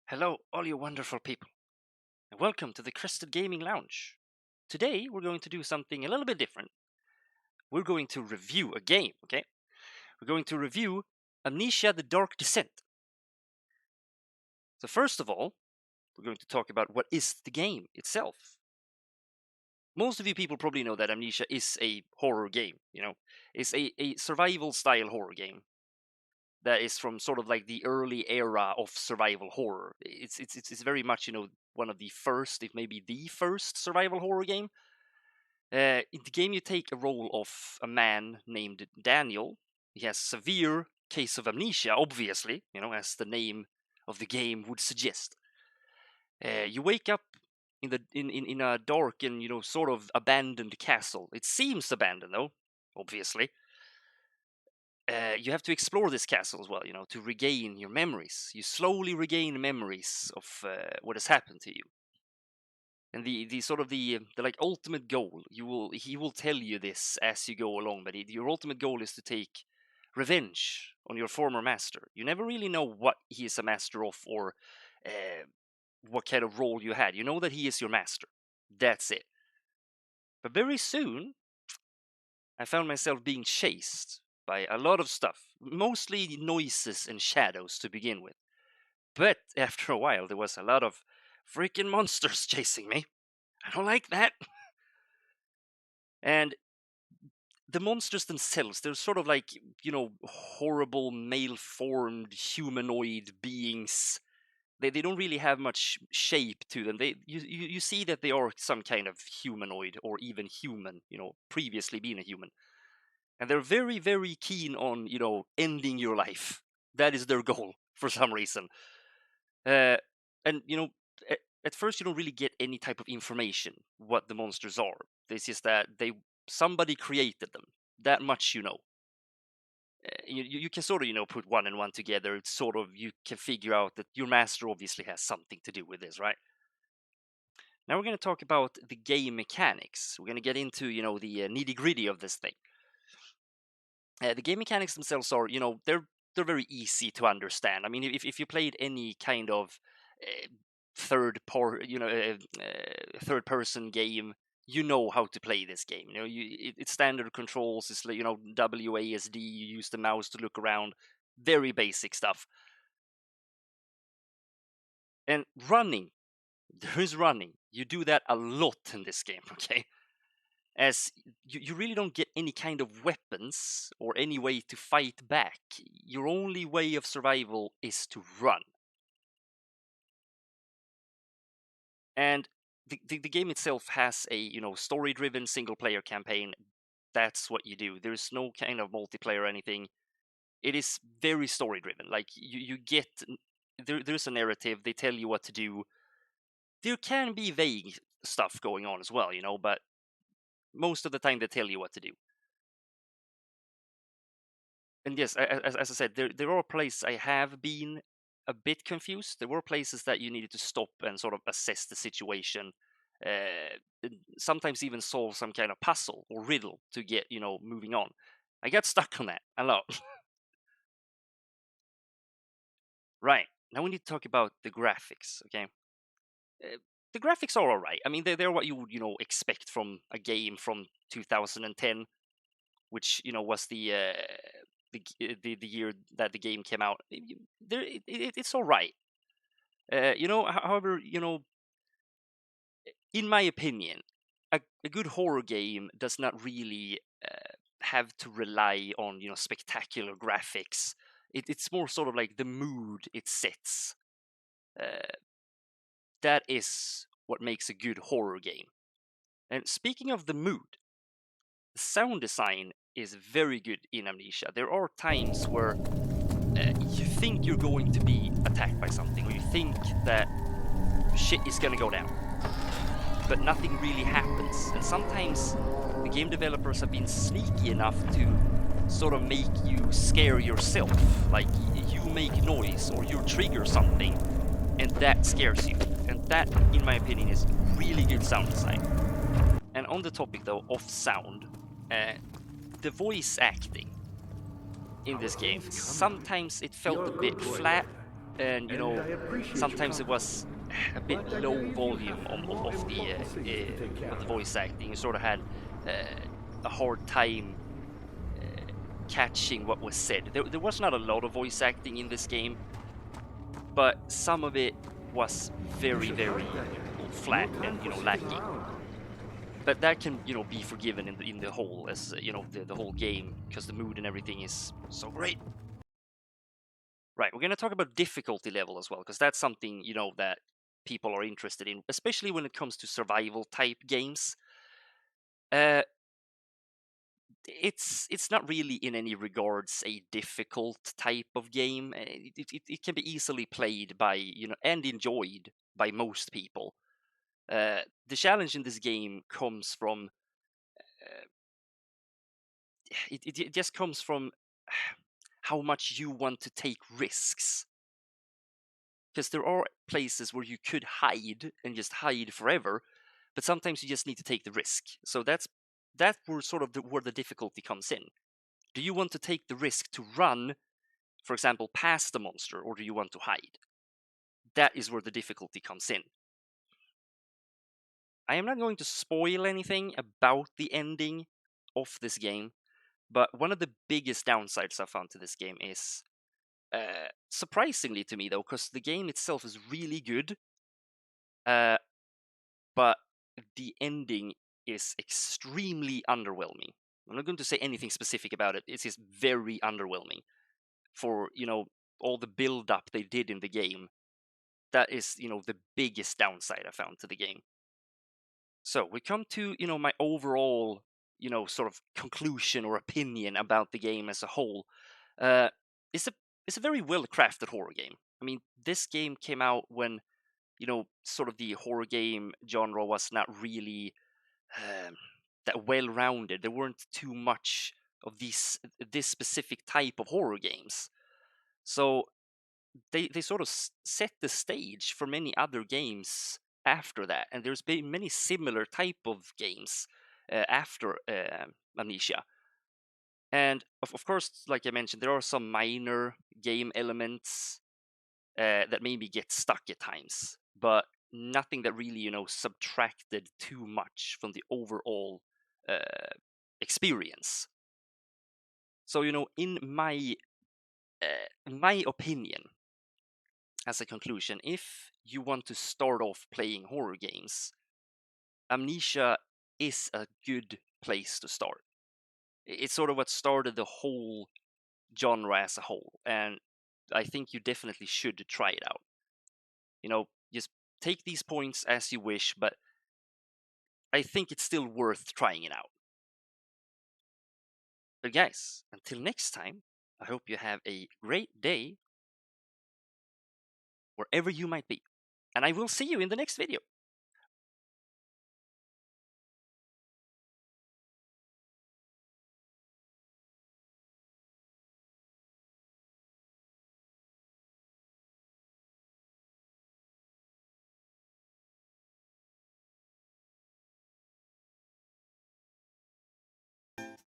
Hello, all you wonderful people, and welcome to the Crested Gaming Lounge. Today, we're going to do something a little bit different. We're going to review a game, okay? We're going to review Amnesia the Dark Descent. So, first of all, we're going to talk about what is the game itself. Most of you people probably know that Amnesia is a horror game, It's a survival style horror game that is from sort of like the early era of survival horror. It's very much one of the first, if maybe the first, survival horror game. In the game, you take a role of a man named Daniel. He has severe case of amnesia, obviously, as the name of the game would suggest. You wake up in a dark and sort of abandoned castle. It seems abandoned though, obviously. You have to explore this castle as well, to regain your memories. You slowly regain memories of what has happened to you. And the sort of the like ultimate goal, he will tell you this as you go along, but your ultimate goal is to take revenge on your former master. You never really know what he is a master of, or what kind of role you had. You know that he is your master. That's it. But very soon, I found myself being chased by a lot of stuff, mostly noises and shadows to begin with. But after a while, there was a lot of freaking monsters chasing me. I don't like that. And the monsters themselves, they're sort of like, horrible male-formed humanoid beings. They don't really have much shape to them. You see that they are some kind of humanoid or even human, previously being a human. And they're very, very keen on, ending your life. That is their goal for some reason. And, at first you don't really get any type of information what the monsters are. It's just that somebody created them. That much you know. You can sort of put one and one together. It's sort of, you can figure out that your master obviously has something to do with this, right? Now we're going to talk about the game mechanics. We're going to get into the nitty gritty of this thing. The game mechanics themselves are they're very easy to understand. I mean, if you played any kind of third person game, you know how to play this game. It's standard controls. It's like, WASD. You use the mouse to look around. Very basic stuff. And running, there is running. You do that a lot in this game. Okay, as you really don't get any kind of weapons or any way to fight back. Your only way of survival is to run. And the game itself has a story-driven single-player campaign. That's what you do. There's no kind of multiplayer or anything. It is very story-driven. Like you get there's a narrative. They tell you what to do. There can be vague stuff going on as well, but most of the time they tell you what to do. And yes, as I said, there are places I have been a bit confused. There were places that you needed to stop and sort of assess the situation, sometimes even solve some kind of puzzle or riddle to get moving on. I got stuck on that a lot. Right, now we need to talk about the graphics. Okay, the graphics are all right. I mean, they're what you would expect from a game from 2010, which was the year that the game came out. It's all right. However, in my opinion, a good horror game does not really have to rely on spectacular graphics. It's more sort of like the mood it sets. That is what makes a good horror game. And speaking of the mood, the sound design is very good in Amnesia. There are times where you think you're going to be attacked by something, or you think that shit is gonna go down, but nothing really happens. And sometimes the game developers have been sneaky enough to sort of make you scare yourself. Like you make noise or you trigger something, and that scares you. And that, in my opinion, is really good sound design. And on the topic though of sound, the voice acting in this game, sometimes it felt a bit flat. and And I appreciate your sometimes it compliment. was a bit But I low believe you volume have more important things to take care of the of. voice acting. You sort of had uh, a hard time catching what was said. There was not a lot of voice acting in this game, but some of it was You very, should hurry very then. No flat time and for sitting lacking. around. But that can be forgiven in the whole, as the whole game, because the mood and everything is so great. Right, we're going to talk about difficulty level as well, because that's something that people are interested in, especially when it comes to survival type games. Uh, it's not really in any regards a difficult type of game. It can be easily played by and enjoyed by most people. The challenge in this game comes from uh, it just comes from how much you want to take risks, because there are places where you could hide and just hide forever, but sometimes you just need to take the risk. So that's where sort of where the difficulty comes in. Do you want to take the risk to run, for example, past the monster, or do you want to hide? That is where the difficulty comes in. I am not going to spoil anything about the ending of this game, but one of the biggest downsides I found to this game is, surprisingly to me though, because the game itself is really good, uh, but the ending is extremely underwhelming. I'm not going to say anything specific about it. It's just very underwhelming for all the build up they did in the game. That is the biggest downside I found to the game. So we come to my overall sort of conclusion or opinion about the game as a whole. Uh, it's a it's a very well crafted horror game. I mean, this game came out when sort of the horror game genre was not really um, that well rounded. There weren't too much of this specific type of horror games. So they sort of set the stage for many other games after that, and there's been many similar type of games after Amnesia. And of course, like I mentioned, there are some minor game elements that maybe get stuck at times, but nothing that really subtracted too much from the overall uh, experience. So in my opinion, as a conclusion, if you want to start off playing horror games, Amnesia is a good place to start. It's sort of what started the whole genre as a whole, and I think you definitely should try it out. Just take these points as you wish, but I think it's still worth trying it out. But guys, until next time, I hope you have a great day wherever you might be, and I will see you in the next video.